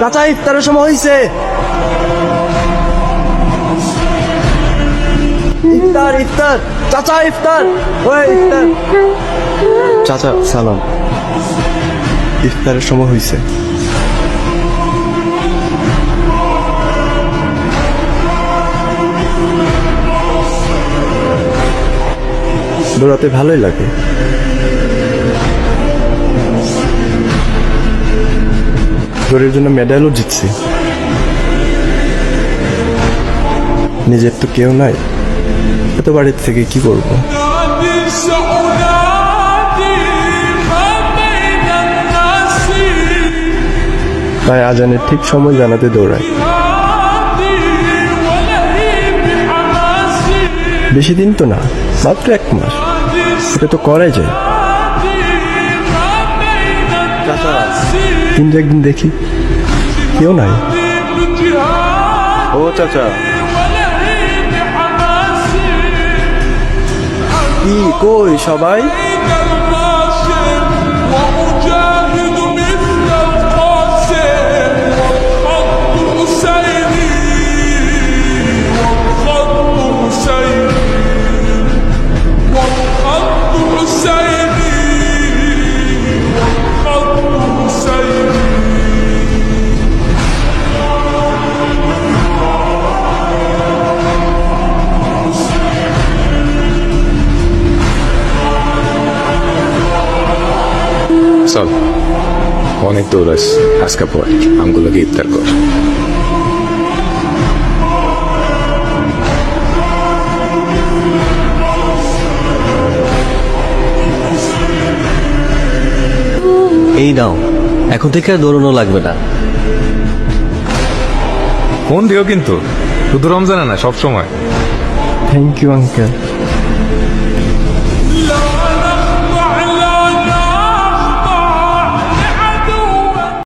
চাচা ইফতারের সময় হয়েছে। ইফতার ইফতার চাচা ইফতার, ওই ইফতার। চাচা সালাম, ইফতারের সময় হয়েছে। দৌড়াতে ভালোই লাগে। দৌড়ের জন্য মেডেলও জিতছি। নিজের তো কেউ নাই, এত বাড়ির থেকে কি করব? তাই আজানের ঠিক সময় জানাতে দৌড়াই। বেশি দিন তো না, মাত্র 1 মাস। এটা তো করাই যায়। কিন্তু একদিন দেখি কেউ নাই। ও চাচা, কি কই সবাই? চল, অনেক দৌড়াস, আজকে পর আমগুলোকে ইফতার কর। এই নাও, এখন থেকে আর দৌড়ানো লাগবে না। ফোন দিও কিন্তু, শুধু রমজানে না, সব সময়। Thank you uncle.